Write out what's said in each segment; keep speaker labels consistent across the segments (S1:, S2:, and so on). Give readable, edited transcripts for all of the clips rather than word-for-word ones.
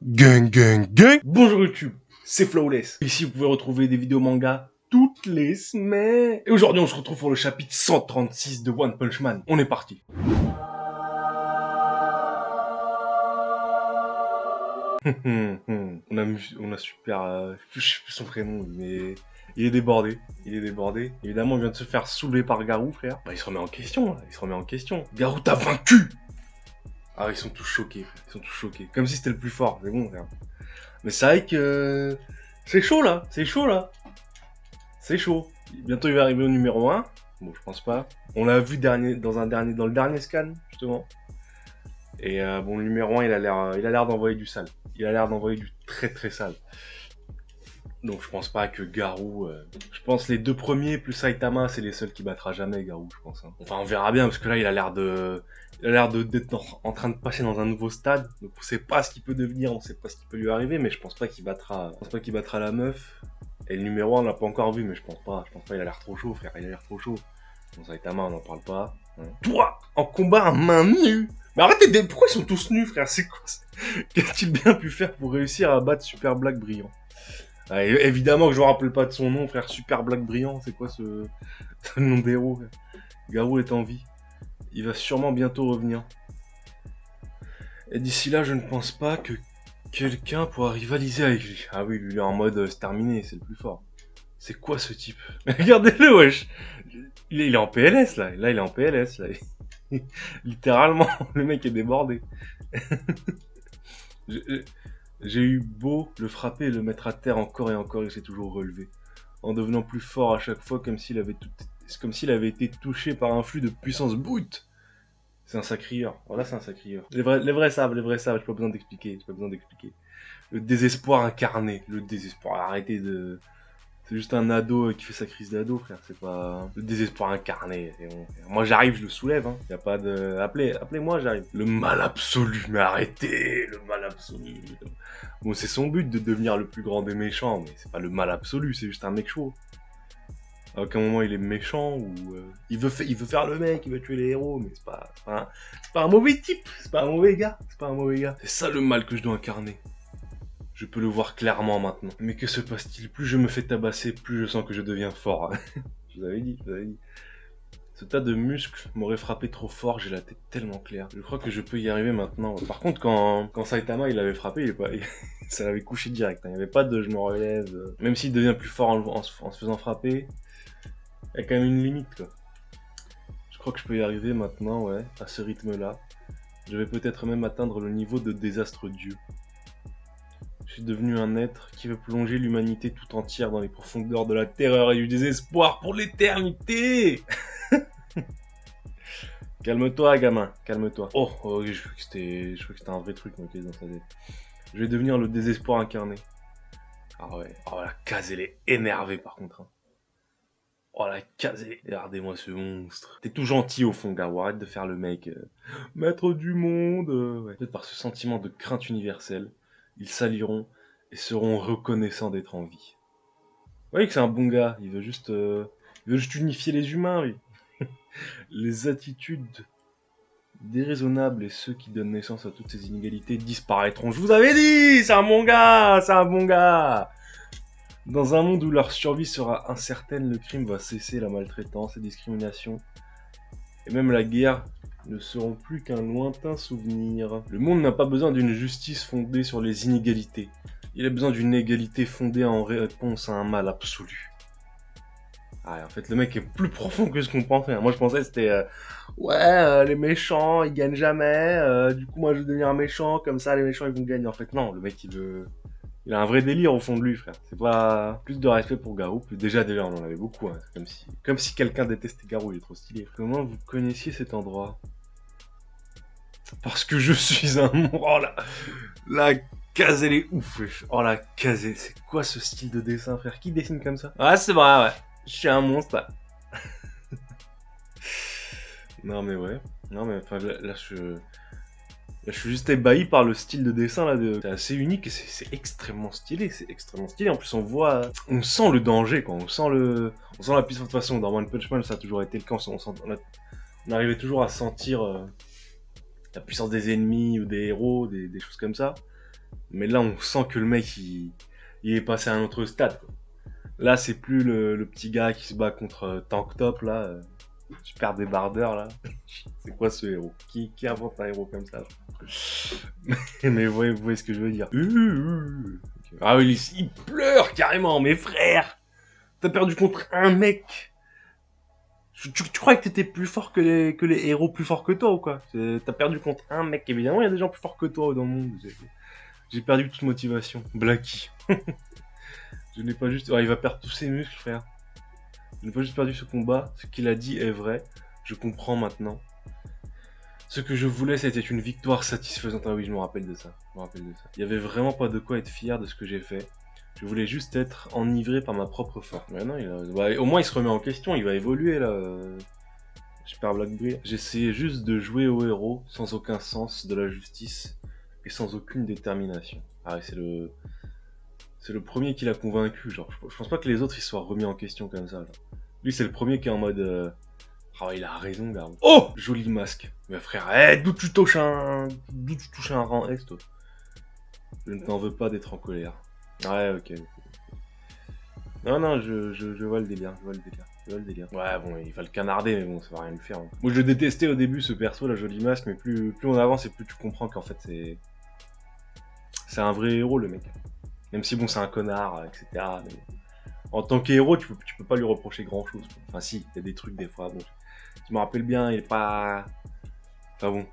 S1: Gang gang gang.
S2: Bonjour YouTube, c'est Flawless. Ici vous pouvez retrouver des vidéos manga toutes les semaines. Et aujourd'hui on se retrouve pour le chapitre 136 de One Punch Man. On est parti. on a super... je sais plus son prénom, mais... Il est débordé. Évidemment, on vient de se faire soulever par Garou, frère. Bah, il se remet en question, là. Garou, t'as vaincu! Ah, ils sont tous choqués, frère. Comme si c'était le plus fort, c'est bon, frère. Mais c'est vrai que... C'est chaud, là. C'est chaud. Bientôt, il va arriver au numéro 1. Bon, je pense pas. On l'a vu dans le dernier scan, justement. Et bon, le numéro 1, il a l'air d'envoyer du sale. Il a l'air d'envoyer du très très sale. Donc je pense pas que Garou... Je pense les deux premiers plus Saitama, c'est les seuls qui battra jamais Garou, je pense. Hein. Enfin, on verra bien, parce que là, il a l'air d'être en train de passer dans un nouveau stade. Donc on sait pas ce qu'il peut devenir, on sait pas ce qui peut lui arriver, mais je pense pas qu'il battra la meuf. Et le numéro 1, on l'a pas encore vu, mais je pense pas, il a l'air trop chaud, frère, il a l'air trop chaud. Bon, Saitama, on n'en parle pas. Hein. Toi, en combat à main nue. Mais arrêtez de... Pourquoi ils sont tous nus, frère? C'est quoi? Qu'a-t-il bien pu faire pour réussir à battre Super Black Brillant? Ah, évidemment que je me rappelle pas de son nom, frère. Super Black Brillant, c'est quoi ce nom d'héros? Garou est en vie. Il va sûrement bientôt revenir. Et d'ici là, je ne pense pas que quelqu'un pourra rivaliser avec lui. Ah oui, lui, il est en mode c'est terminé, c'est le plus fort. C'est quoi ce type? Regardez-le, wesh. Il est en PLS, là. Là, il est en PLS, là. Littéralement, le mec est débordé. J'ai eu beau le frapper et le mettre à terre encore et encore, il s'est toujours relevé, en devenant plus fort à chaque fois, comme s'il avait été touché par un flux de puissance brute. C'est un sacrieur. Voilà, c'est un sacrieur. Les vrais savent, j'ai pas besoin d'expliquer, Le désespoir incarné, arrêtez de... C'est juste un ado qui fait sa crise d'ado, frère, c'est pas... Le désespoir incarné, c'est bon. Moi j'arrive, je le soulève, hein. Y a pas de... Appelez-moi, j'arrive. Le mal absolu, mais arrêtez, le mal absolu. Bon, c'est son but de devenir le plus grand des méchants, mais c'est pas le mal absolu, c'est juste un mec chaud. À aucun moment il est méchant, ou... il veut faire le mec, il veut tuer les héros, mais c'est pas un mauvais type, c'est pas un mauvais gars. C'est ça le mal que je dois incarner. Je peux le voir clairement maintenant. Mais que se passe-t-il? Plus je me fais tabasser, plus je sens que je deviens fort. Je vous avais dit. Ce tas de muscles m'aurait frappé trop fort, j'ai la tête tellement claire. Je crois que je peux y arriver maintenant. Par contre, quand Saitama il avait frappé, ça l'avait couché direct. Hein. Il n'y avait pas de je me relève. Même s'il devient plus fort en se faisant frapper, il y a quand même une limite, quoi. Je crois que je peux y arriver maintenant, ouais, à ce rythme-là. Je vais peut-être même atteindre le niveau de désastre dieu. Je suis devenu un être qui veut plonger l'humanité tout entière dans les profondeurs de la terreur et du désespoir pour l'éternité. Calme-toi, gamin, calme-toi. Oh, je crois que c'était un vrai truc, ok, dans sa tête. Je vais devenir le désespoir incarné. Ah ouais, oh la case, elle est énervée par contre. Hein. Oh la case, regardez-moi ce monstre. T'es tout gentil au fond, Garou, arrête de faire le mec. Maître du monde. Ouais. Peut-être par ce sentiment de crainte universelle. Ils s'allieront et seront reconnaissants d'être en vie. Vous voyez que c'est un bon gars, il veut juste unifier les humains, lui. Les attitudes déraisonnables et ceux qui donnent naissance à toutes ces inégalités disparaîtront. Je vous avais dit, c'est un bon gars. Dans un monde où leur survie sera incertaine, le crime va cesser, la maltraitance, les discriminations et même la guerre ne seront plus qu'un lointain souvenir. Le monde n'a pas besoin d'une justice fondée sur les inégalités. Il a besoin d'une égalité fondée en réponse à un mal absolu. Ah, en fait, le mec est plus profond que ce qu'on pensait. Moi, je pensais que c'était... les méchants, ils gagnent jamais. Du coup, moi, je vais devenir un méchant. Comme ça, les méchants, ils vont gagner. En fait, non. Le mec, il a un vrai délire au fond de lui, frère. C'est pas... Plus de respect pour Garou. Déjà, on en avait beaucoup. Hein. Comme si quelqu'un détestait Garou. Il est trop stylé. Comment vous connaissiez cet endroit? Parce que je suis un... Oh là, la case, elle est ouf. Oh la case, c'est quoi ce style de dessin, frère? Qui dessine comme ça? Ah, c'est vrai, ouais. Je suis un monstre. Non mais ouais. Non mais enfin là, je suis juste ébahi par le style de dessin là. C'est assez unique et c'est extrêmement stylé. En plus on sent le danger quoi. On sent la puissance. De toute façon dans One Punch Man ça a toujours été le cas. On arrivait toujours à sentir la puissance des ennemis ou des héros, des choses comme ça. Mais là, on sent que le mec, il est passé à un autre stade, quoi. Là, c'est plus le petit gars qui se bat contre Tank Top, là. Super débardeur, là. C'est quoi ce héros? Qui invente un héros comme ça? Mais vous voyez ce que je veux dire. Okay. Ah oui, il pleure carrément, mes frères! T'as perdu contre un mec! Tu crois que t'étais plus fort que les héros plus forts que toi ou quoi? T'as perdu contre un mec, évidemment, il y a des gens plus forts que toi dans le monde. J'ai perdu toute motivation. Blacky. Je n'ai pas juste... Oh, il va perdre tous ses muscles, frère. Je n'ai pas juste perdu ce combat. Ce qu'il a dit est vrai. Je comprends maintenant. Ce que je voulais, c'était une victoire satisfaisante. Ah oui, je me rappelle de ça. Il y avait vraiment pas de quoi être fier de ce que j'ai fait. Je voulais juste être enivré par ma propre force. Mais non, au moins il se remet en question, il va évoluer là. Super Black Bri. J'essayais juste de jouer au héros, sans aucun sens de la justice et sans aucune détermination. Ah, c'est le premier qui l'a convaincu, genre. Je pense pas que les autres ils se soient remis en question comme ça. Là. Lui, c'est le premier qui est en mode. Ah, il a raison, gars. Oh, joli masque. Mais frère, d'où tu touches un rang S, toi? Je ne t'en veux pas d'être en colère. Ouais, ok. Non, je vois le délire, Ouais, bon, il va le canarder, mais bon, ça va rien lui faire. Hein. Moi, je détestais au début ce perso, la jolie masque, mais plus on avance et plus tu comprends qu'en fait, c'est un vrai héros, le mec. Même si, bon, c'est un connard, etc. Mais en tant qu'héros, tu peux pas lui reprocher grand-chose. Enfin, si, il y a des trucs, des fois, bon. Je me rappelle bien, il est pas... Enfin, bon.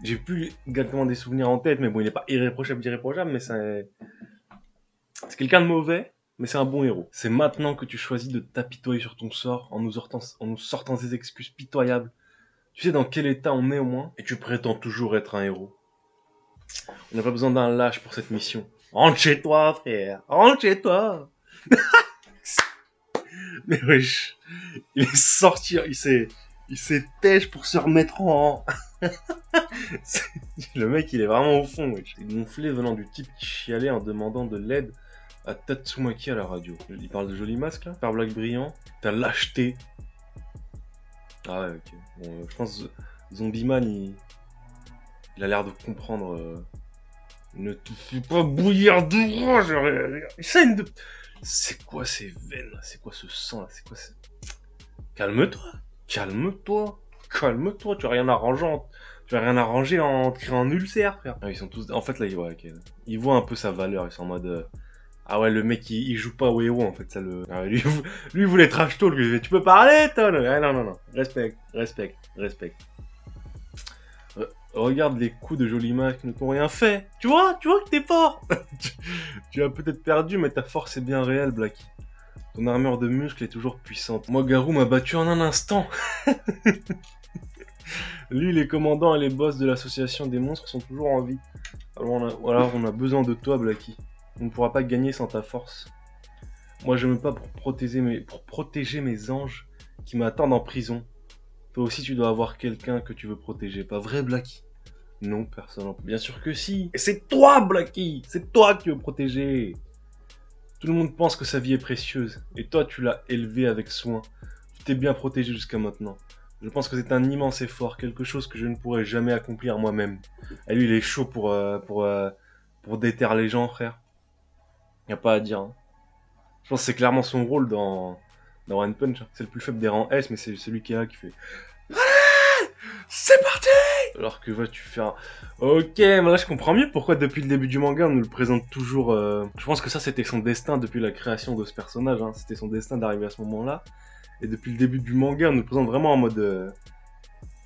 S2: J'ai plus exactement des souvenirs en tête, mais bon, il est pas irréprochable, mais c'est quelqu'un de mauvais, mais c'est un bon héros. C'est maintenant que tu choisis de t'apitoyer sur ton sort en nous sortant des excuses pitoyables. Tu sais dans quel état on est au moins, et tu prétends toujours être un héros. On n'a pas besoin d'un lâche pour cette mission. Rentre chez toi, frère. Rentre chez toi. Mais wesh, il est sorti, il s'est têche pour se remettre en... Le mec, il est vraiment au fond, wesh. Il gonflé venant du type qui chialait en demandant de l'aide à Tatsumaki à la radio. Il parle de joli masque, là. Super Black brillant. T'as lâcheté. Ah ouais, ok. Bon, je pense Zombieman, il a l'air de comprendre... Ne te fais pas bouillir de rage. C'est quoi ces veines là? C'est quoi ce sang là? C'est quoi ce... Calme-toi. Tu vas rien arranger en créant un ulcère, frère. Ah, ils sont tous... En fait, là, okay. Ils voient un peu sa valeur. Ils sont en mode... Ah ouais, le mec, il joue pas au héros, en fait. Ça, ah, lui, il voulait trash talk. Lui, tu peux parler, toi? Ah, non. Respect. Regarde les coups de joli masque qui ne t'ont rien fait. Tu vois que t'es fort. Tu as peut-être perdu, mais ta force est bien réelle, Blacky. Ton armure de muscle est toujours puissante. Moi, Garou m'a battu en un instant. Lui, les commandants et les boss de l'association des monstres sont toujours en vie. Alors on a besoin de toi, Blacky. On ne pourra pas gagner sans ta force. Moi, je me bats pour protéger mes anges qui m'attendent en prison. Toi aussi, tu dois avoir quelqu'un que tu veux protéger. Pas vrai, Blacky? Non, personne. Bien sûr que si. Et c'est toi, Blacky. C'est toi que tu veux protéger. Tout le monde pense que sa vie est précieuse. Et toi, tu l'as élevée avec soin. Tu t'es bien protégé jusqu'à maintenant. Je pense que c'est un immense effort. Quelque chose que je ne pourrais jamais accomplir moi-même. Et lui, il est chaud pour déterrer les gens, frère. Y a pas à dire. Hein. Je pense que c'est clairement son rôle dans One Punch. C'est le plus faible des rangs S, mais c'est celui qui est là qui fait... C'est parti! Alors que vas-tu faire? Ok, mais là je comprends mieux pourquoi depuis le début du manga on nous le présente toujours... Je pense que ça c'était son destin depuis la création de ce personnage, hein. C'était son destin d'arriver à ce moment-là. Et depuis le début du manga on nous le présente vraiment en mode...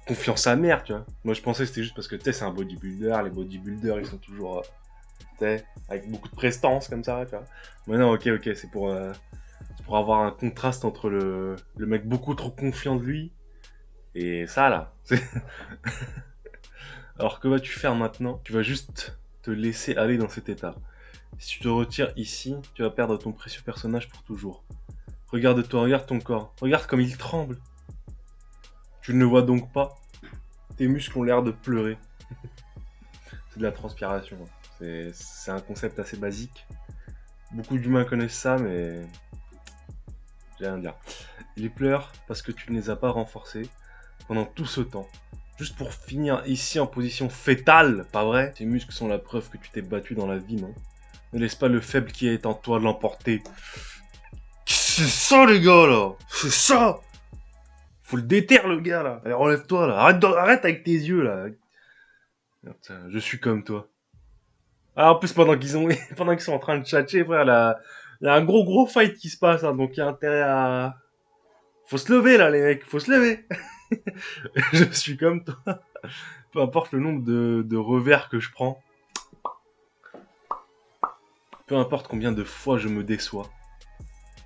S2: confiance amère, tu vois. Moi je pensais que c'était juste parce que tu sais c'est un bodybuilder, les bodybuilders ils sont toujours... tu sais, avec beaucoup de prestance comme ça, tu vois. Mais non, ok, c'est pour avoir un contraste entre le mec beaucoup trop confiant de lui et ça là. Alors que vas-tu faire maintenant? Tu vas juste te laisser aller dans cet état. Si tu te retires ici, tu vas perdre ton précieux personnage pour toujours. Regarde-toi, regarde ton corps. Regarde comme il tremble. Tu ne le vois donc pas? Tes muscles ont l'air de pleurer. C'est de la transpiration. C'est un concept assez basique. Beaucoup d'humains connaissent ça, mais... j'ai rien à dire. Ils pleurent parce que tu ne les as pas renforcés pendant tout ce temps. Juste pour finir ici en position fétale, pas vrai? Tes muscles sont la preuve que tu t'es battu dans la vie, non? Ne laisse pas le faible qui est en toi l'emporter. C'est ça les gars là! C'est ça! Faut le déterre le gars là! Allez relève-toi là! Arrête avec tes yeux là! Putain, je suis comme toi. Ah en plus pendant qu'ils sont en train de tchatcher, frère, il y a un gros fight qui se passe, hein, donc il y a intérêt à... Faut se lever là les mecs, faut se lever! Je suis comme toi. Peu importe le nombre de revers que je prends. Peu importe combien de fois je me déçois.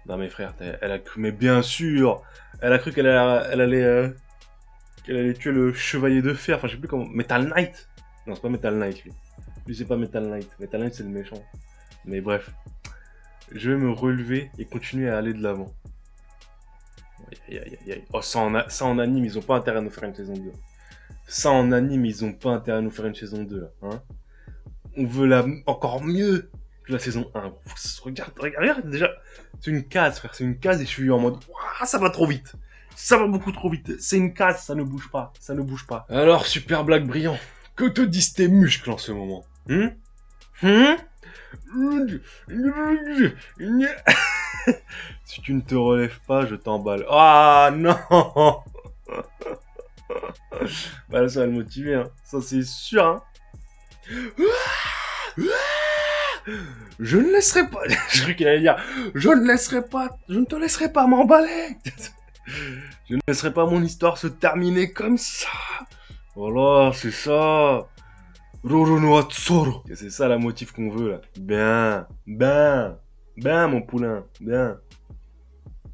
S2: Non mais frère, elle a cru, mais bien sûr, elle a cru qu'elle allait tuer le chevalier de fer, enfin je sais plus comment, Metal Knight. Non c'est pas Metal Knight lui. Lui c'est pas Metal Knight, Metal Knight c'est le méchant. Mais bref, je vais me relever et continuer à aller de l'avant. Oh ça en anime, ils ont pas intérêt à nous faire une saison 2. Ça en anime, ils ont pas intérêt à nous faire une saison 2 là, hein. On veut encore mieux que la saison 1. Regarde déjà. C'est une case, frère. C'est une case et je suis en mode. Ouah, ça va trop vite. Ça va beaucoup trop vite. C'est une case, ça ne bouge pas. Ça ne bouge pas. Alors, super blague brillant. Que te disent tes muscles en ce moment? Si tu ne te relèves pas, je t'emballe. Ah non. Bah ça va le motiver, hein. Ça c'est sûr, hein. Je ne laisserai pas. Je crois qu'il allait dire. Je ne te laisserai pas m'emballer. Je ne laisserai pas mon histoire se terminer comme ça. Voilà, c'est ça. Roro no Atsoro. C'est ça la motif qu'on veut là. Ben, mon poulain, ben.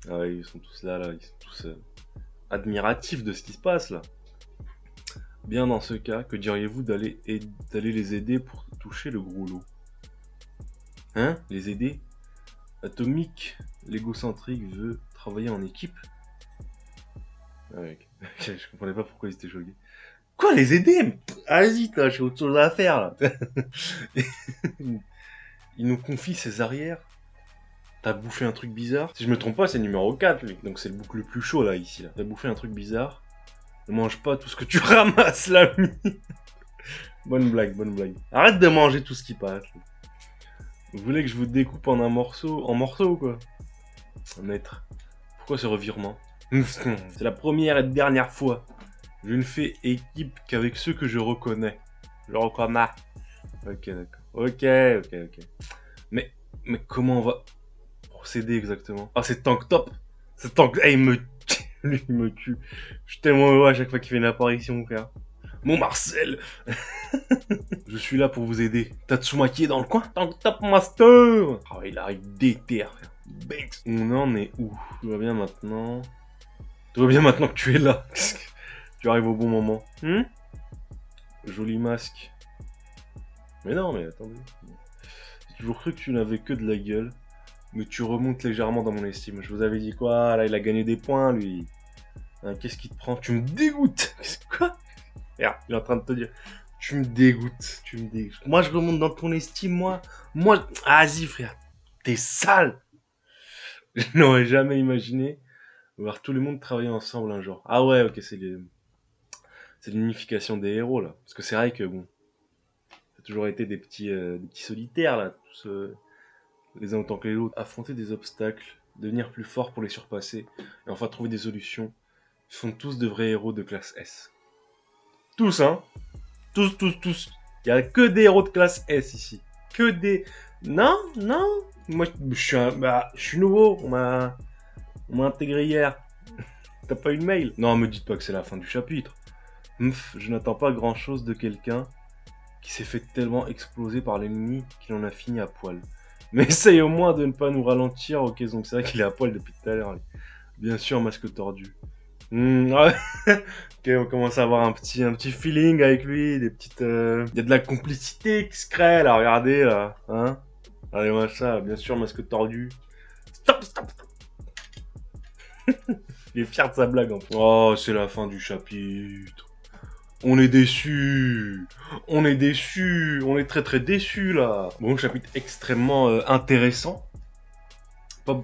S2: Ah ouais, ils sont tous là, ils sont tous admiratifs de ce qui se passe là. Bien dans ce cas, que diriez-vous d'aller les aider pour toucher le gros lot? Hein? Les aider? Atomique, l'égocentrique veut travailler en équipe? Ah ouais, je comprenais pas pourquoi ils étaient choqués. Quoi, les aider? Vas-y, toi, j'ai autre chose à faire là. Il nous confie ses arrières. T'as bouffé un truc bizarre? Si je me trompe pas, c'est numéro 4 lui. Donc c'est le bouc le plus chaud là, ici. Là. T'as bouffé un truc bizarre. Ne mange pas tout ce que tu ramasses, l'ami. Bonne blague, bonne blague. Arrête de manger tout ce qui passe. Vous voulez que je vous découpe en morceaux quoi? Maître, pourquoi ce revirement? C'est la première et dernière fois. Je ne fais équipe qu'avec ceux que je reconnais. Je reconnais. Ok, d'accord. Ok. Mais comment on va procéder exactement? Ah, c'est Tank Top. C'est Tank... Hey, lui, il me tue. Je suis tellement heureux à chaque fois qu'il fait une apparition, frère. Mon Marcel. Je suis là pour vous aider. Tatsumaki est dans le coin. Tank Top Master. Ah, il arrive déter, frère. Banks. On en est où? Tout va bien maintenant. Tout va bien maintenant que tu es là. Tu arrives au bon moment. Joli masque. Mais non, mais attendez. J'ai toujours cru que tu n'avais que de la gueule. Mais tu remontes légèrement dans mon estime. Je vous avais dit quoi? Là, il a gagné des points, lui. Hein, qu'est-ce qui te prend? Tu me dégoûtes. Quoi? Regarde, il est en train de te dire. Tu me dégoûtes. Moi, je remonte dans ton estime, moi. Vas-y, frère. T'es sale. Je n'aurais jamais imaginé voir tout le monde travailler ensemble un jour. Ah ouais, ok, c'est l'unification des héros, là. Parce que c'est vrai que, bon, ça a toujours été des petits solitaires, là. Tous, les uns autant que les autres. Affronter des obstacles, devenir plus fort pour les surpasser, et enfin trouver des solutions. Ils sont tous de vrais héros de classe S. Tous, hein. Tous. Il y a que des héros de classe S, ici. Que des... Non. Moi, je suis nouveau. On m'a intégré hier. T'as pas eu le mail? Non, me dites pas que c'est la fin du chapitre. Je n'attends pas grand chose de quelqu'un qui s'est fait tellement exploser par l'ennemi qu'il en a fini à poil. Mais essaye au moins de ne pas nous ralentir. Ok, donc c'est vrai qu'il est à poil depuis tout à l'heure. Bien sûr, masque tordu. Ouais. Ok, on commence à avoir un petit feeling avec lui. Des petites... Il y a de la complicité qui se crée là, regardez là. Hein? Allez, moi ça, bien sûr, masque tordu. Stop. Il est fier de sa blague en fait. Oh, c'est la fin du chapitre. On est déçus. On est très déçus là. Bon, chapitre extrêmement intéressant. Pas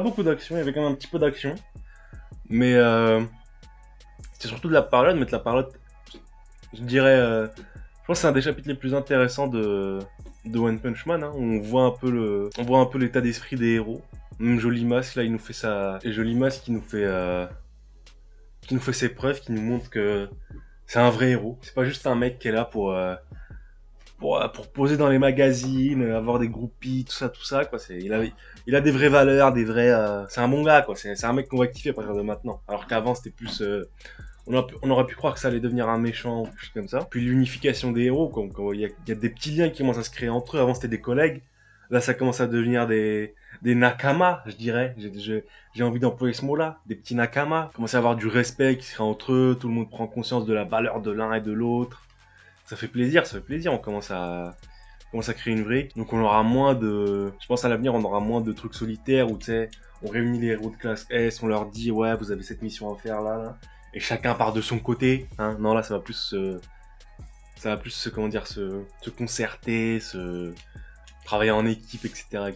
S2: beaucoup d'action. Il y avait quand même un petit peu d'action. Mais C'était surtout de la parlotte, mais de la parlotte, je dirais... je pense que c'est un des chapitres les plus intéressants de One Punch Man, hein, où on voit un peu l'état d'esprit des héros. Même Joli Mask, là, il nous fait ça... Et Joli Mask qui nous fait ses preuves, qui nous montre que c'est un vrai héros. C'est pas juste un mec qui est là pour poser dans les magazines, avoir des groupies, tout ça, quoi. Il a des vraies valeurs, c'est un bon gars, quoi. C'est un mec qu'on va kiffer à partir de maintenant. Alors qu'avant, c'était plus, on aurait pu croire que ça allait devenir un méchant ou quelque chose comme ça. Puis l'unification des héros, quoi. Il y a des petits liens qui commencent à se créer entre eux. Avant, c'était des collègues. Là, ça commence à devenir des nakamas, je dirais. J'ai envie d'employer ce mot-là. Des petits nakamas. Commence à avoir du respect qui se crée entre eux. Tout le monde prend conscience de la valeur de l'un et de l'autre. Ça fait plaisir. On commence à créer une vraie. Donc on aura moins de... Je pense à l'avenir, on aura moins de trucs solitaires où, tu sais, on réunit les héros de classe S, on leur dit, ouais, vous avez cette mission à faire là. Et chacun part de son côté. Hein. Non, là, ça va plus se concerter, travailler en équipe, etc.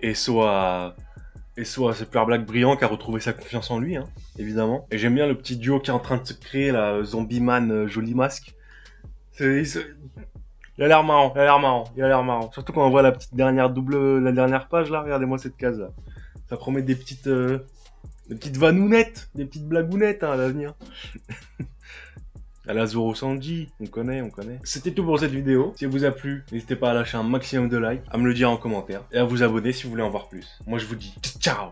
S2: Et soit Super Black brillant qui a retrouvé sa confiance en lui, hein, évidemment. Et j'aime bien le petit duo qui est en train de se créer, là, Zombie Man, Joli Mask. Il a l'air marrant. Surtout quand on voit la dernière page, là, regardez-moi cette case, là. Ça promet des petites vanounettes, des petites blagounettes, hein, à l'avenir. À la Zoro Sanji, on connaît. C'était tout pour cette vidéo. Si elle vous a plu, n'hésitez pas à lâcher un maximum de likes, à me le dire en commentaire, et à vous abonner si vous voulez en voir plus. Moi je vous dis ciao.